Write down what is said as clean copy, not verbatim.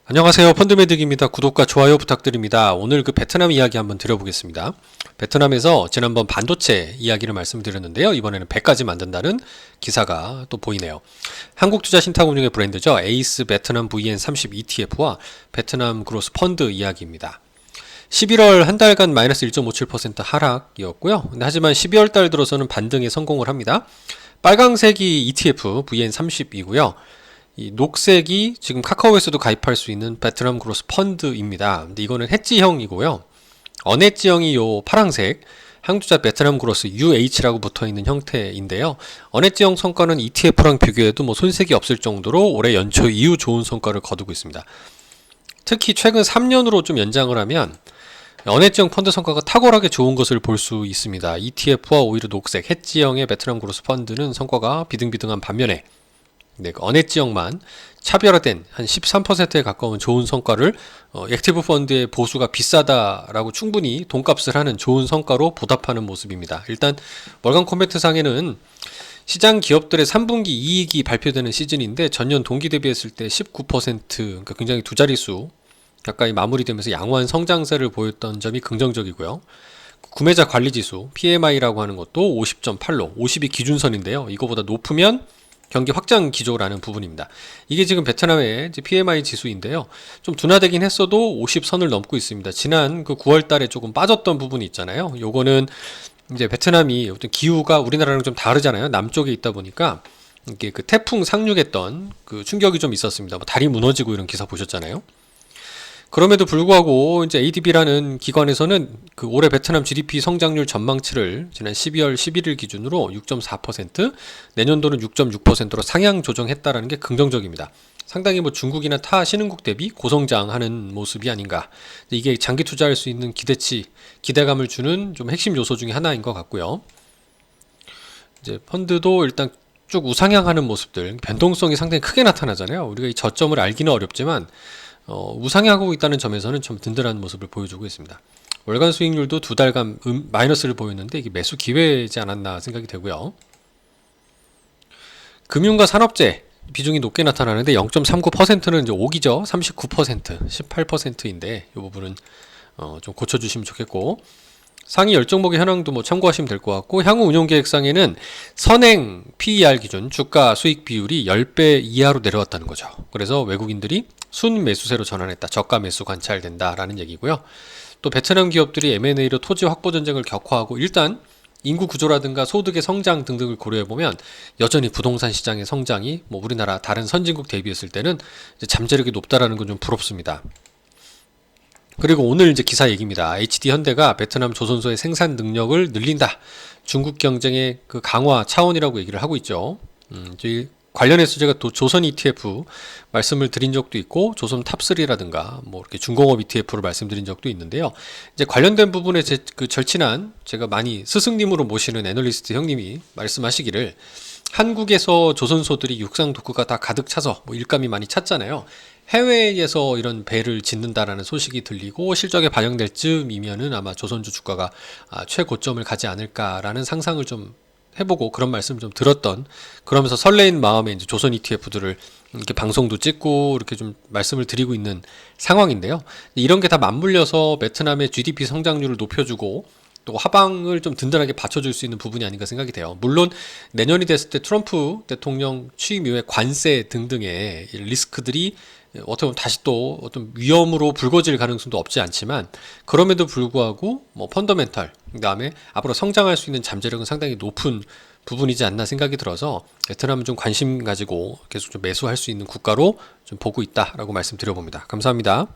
안녕하세요. 펀드매직입니다. 구독과 좋아요 부탁드립니다. 오늘 그 베트남 이야기 한번 드려보겠습니다. 베트남에서 지난번 반도체 이야기를 말씀드렸는데요. 이번에는 배까지 만든다는 기사가 또 보이네요. 한국투자신탁운용의 브랜드죠. 에이스 베트남 VN30 ETF와 베트남 그로스 펀드 이야기입니다. 11월 한 달간 마이너스 1.57% 하락이었고요. 하지만 12월 달 들어서는 반등에 성공을 합니다. 빨강색이 ETF VN30이고요. 이 녹색이 지금 카카오에서도 가입할 수 있는 베트남 그로스 펀드입니다. 근데 이거는 해지형이고요. 언해지형이 요 파랑색 한국투자 베트남 그로스 UH라고 붙어있는 형태인데요. 언해지형 성과는 ETF랑 비교해도 뭐 손색이 없을 정도로 올해 연초 이후 좋은 성과를 거두고 있습니다. 특히 최근 3년으로 좀 연장을 하면 언해지형 펀드 성과가 탁월하게 좋은 것을 볼 수 있습니다. ETF와 오히려 녹색 해지형의 베트남 그로스 펀드는 성과가 비등비등한 반면에 언해지형만 차별화된 한 13%에 가까운 좋은 성과를 액티브 펀드의 보수가 비싸다라고 충분히 돈값을 하는 좋은 성과로 보답하는 모습입니다. 일단 월간 코멘트 상에는 시장 기업들의 3분기 이익이 발표되는 시즌인데 전년 동기 대비했을 때 19% 그러니까 굉장히 두 자릿수 가까이 마무리되면서 양호한 성장세를 보였던 점이 긍정적이고요. 구매자 관리지수 PMI라고 하는 것도 50.8로 50이 기준선인데요. 이거보다 높으면 경기 확장 기조라는 부분입니다. 이게 지금 베트남의 PMI 지수인데요. 좀 둔화되긴 했어도 50선을 넘고 있습니다. 지난 그 9월 달에 조금 빠졌던 부분이 있잖아요. 요거는 이제 베트남이 어떤 기후가 우리나라랑 좀 다르잖아요. 남쪽에 있다 보니까 이게 그 태풍 상륙했던 그 충격이 좀 있었습니다. 뭐 다리 무너지고 이런 기사 보셨잖아요. 그럼에도 불구하고 이제 ADB라는 기관에서는 그 올해 베트남 GDP 성장률 전망치를 지난 12월 11일 기준으로 6.4%, 내년도는 6.6%로 상향 조정했다라는 게 긍정적입니다. 상당히 뭐 중국이나 타 신흥국 대비 고성장하는 모습이 아닌가. 이게 장기 투자할 수 있는 기대치, 기대감을 주는 좀 핵심 요소 중에 하나인 것 같고요. 이제 펀드도 일단 쭉 우상향하는 모습들, 변동성이 상당히 크게 나타나잖아요. 우리가 이 저점을 알기는 어렵지만 우상향하고 있다는 점에서는 좀 든든한 모습을 보여주고 있습니다. 월간 수익률도 두 달간 마이너스를 보였는데 이게 매수 기회이지 않았나 생각이 되고요. 금융과 산업재 비중이 높게 나타나는데 0.39%는 이제 5기죠. 39%, 18%인데 이 부분은 좀 고쳐주시면 좋겠고, 상위 10종목의 현황도 뭐 참고하시면 될 것 같고, 향후 운용계획상에는 선행 PER 기준 주가 수익 비율이 10배 이하로 내려왔다는 거죠. 그래서 외국인들이 순 매수세로 전환했다. 저가 매수 관찰된다라는 얘기고요. 또 베트남 기업들이 M&A로 토지 확보 전쟁을 격화하고 일단 인구 구조라든가 소득의 성장 등등을 고려해보면 여전히 부동산 시장의 성장이 뭐 우리나라 다른 선진국 대비했을 때는 이제 잠재력이 높다라는 건 좀 부럽습니다. 그리고 오늘 이제 기사 얘기입니다. HD 현대가 베트남 조선소의 생산 능력을 늘린다. 중국 경쟁의 그 강화 차원이라고 얘기를 하고 있죠. 관련해서 제가 또 조선 ETF 말씀을 드린 적도 있고, 조선 탑3라든가 뭐 이렇게 중공업 ETF를 말씀드린 적도 있는데요. 이제 관련된 부분에 그 절친한 제가 많이 스승님으로 모시는 애널리스트 형님이 말씀하시기를, 한국에서 조선소들이 육상 도크가 다 가득 차서 뭐 일감이 많이 찼잖아요. 해외에서 이런 배를 짓는다라는 소식이 들리고 실적에 반영될 즈음이면은 아마 조선주 주가가 최고점을 가지 않을까라는 상상을 좀 해보고 그런 말씀을 좀 들었던, 그러면서 설레인 마음에 이제 조선 ETF들을 이렇게 방송도 찍고 이렇게 좀 말씀을 드리고 있는 상황인데요. 이런 게 다 맞물려서 베트남의 GDP 성장률을 높여주고 또 하방을 좀 든든하게 받쳐줄 수 있는 부분이 아닌가 생각이 돼요. 물론 내년이 됐을 때 트럼프 대통령 취임 이후에 관세 등등의 리스크들이 어떻게 보면 다시 또 어떤 위험으로 불거질 가능성도 없지 않지만, 그럼에도 불구하고 뭐 펀더멘탈, 그다음에 앞으로 성장할 수 있는 잠재력은 상당히 높은 부분이지 않나 생각이 들어서 베트남은 좀 관심 가지고 계속 좀 매수할 수 있는 국가로 좀 보고 있다라고 말씀드려봅니다. 감사합니다.